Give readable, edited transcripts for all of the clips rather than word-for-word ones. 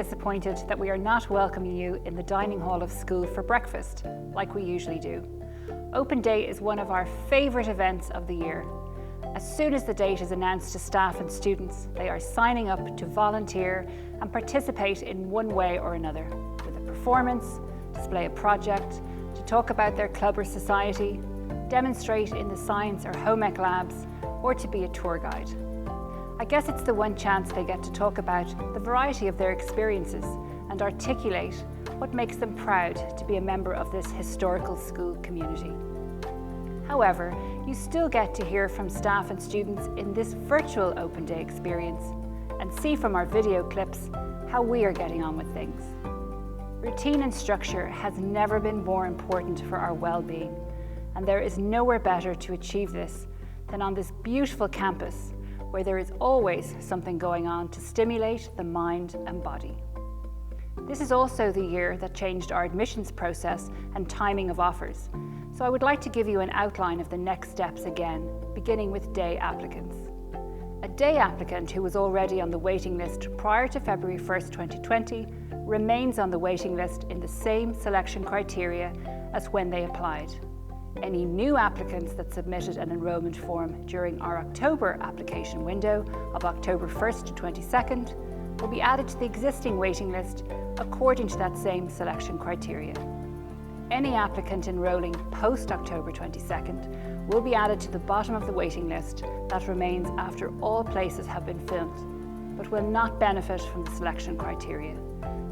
disappointed that we are not welcoming you in the dining hall of school for breakfast, like we usually do. Open Day is one of our favourite events of the year. As soon as the date is announced to staff and students, they are signing up to volunteer and participate in one way or another, with a performance, display a project, to talk about their club or society, demonstrate in the science or home ec labs, or to be a tour guide. I guess it's the one chance they get to talk about the variety of their experiences and articulate what makes them proud to be a member of this historical school community. However, you still get to hear from staff and students in this virtual Open Day experience and see from our video clips how we are getting on with things. Routine and structure has never been more important for our well-being, and there is nowhere better to achieve this than on this beautiful campus where there is always something going on to stimulate the mind and body. This is also the year that changed our admissions process and timing of offers, so I would like to give you an outline of the next steps again, beginning with day applicants. A day applicant who was already on the waiting list prior to February 1st, 2020 remains on the waiting list in the same selection criteria as when they applied. Any new applicants that submitted an enrolment form during our October application window of October 1st to 22nd will be added to the existing waiting list according to that same selection criteria. Any applicant enrolling post-October 22nd will be added to the bottom of the waiting list that remains after all places have been filled, but will not benefit from the selection criteria.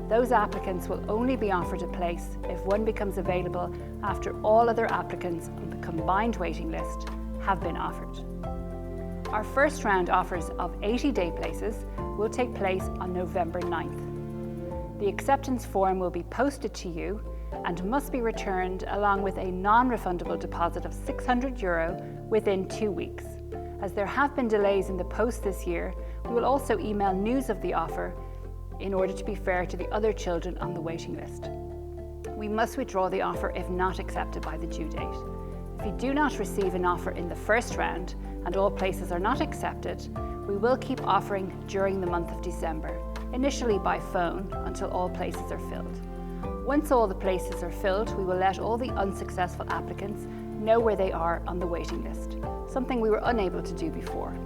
Those applicants will only be offered a place if one becomes available after all other applicants on the combined waiting list have been offered. Our first round offers of 80 day places will take place on November 9th. The acceptance form will be posted to you and must be returned along with a non-refundable deposit of €600 within 2 weeks. As there have been delays in the post this year, we will also email news of the offer in order to be fair to the other children on the waiting list. We must withdraw the offer if not accepted by the due date. If you do not receive an offer in the first round and all places are not accepted, we will keep offering during the month of December, initially by phone until all places are filled. Once all the places are filled, we will let all the unsuccessful applicants know where they are on the waiting list, something we were unable to do before.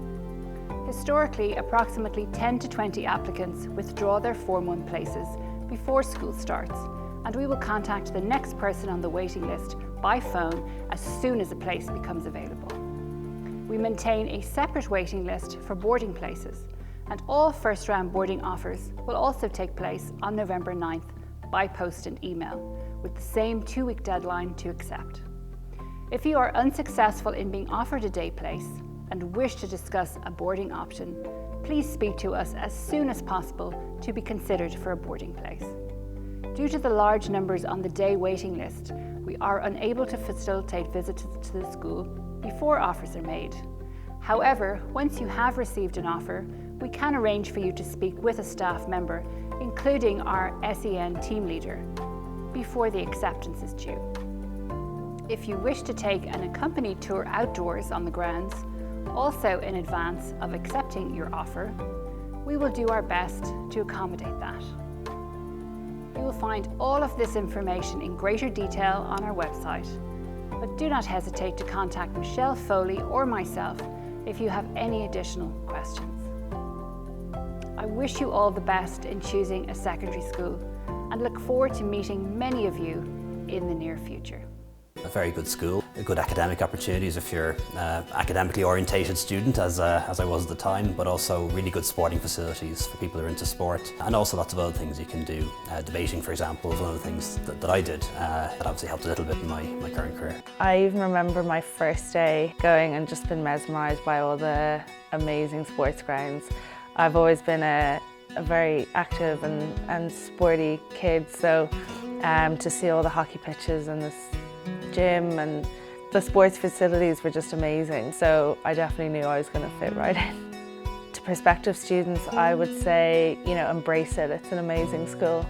Historically, approximately 10 to 20 applicants withdraw their Form 1 places before school starts, and we will contact the next person on the waiting list by phone as soon as a place becomes available. We maintain a separate waiting list for boarding places, and all first round boarding offers will also take place on November 9th by post and email, with the same 2-week deadline to accept. If you are unsuccessful in being offered a day place and wish to discuss a boarding option, please speak to us as soon as possible to be considered for a boarding place. Due to the large numbers on the day waiting list, we are unable to facilitate visits to the school before offers are made. However, once you have received an offer, we can arrange for you to speak with a staff member, including our SEN team leader, before the acceptance is due. If you wish to take an accompanied tour outdoors on the grounds, also in advance of accepting your offer, we will do our best to accommodate that. You will find all of this information in greater detail on our website, but do not hesitate to contact Michelle Foley or myself if you have any additional questions. I wish you all the best in choosing a secondary school and look forward to meeting many of you in the near future. A very good school, good academic opportunities if you're an academically orientated student, as I was at the time, but also really good sporting facilities for people who are into sport, and also lots of other things you can do. Debating, for example, is one of the things that I did that obviously helped a little bit in my current career. I even remember my first day going and just been mesmerised by all the amazing sports grounds. I've always been a very active and sporty kid, so to see all the hockey pitches and this gym and the sports facilities were just amazing, so I definitely knew I was going to fit right in. To prospective students, I would say, embrace it. It's an amazing school.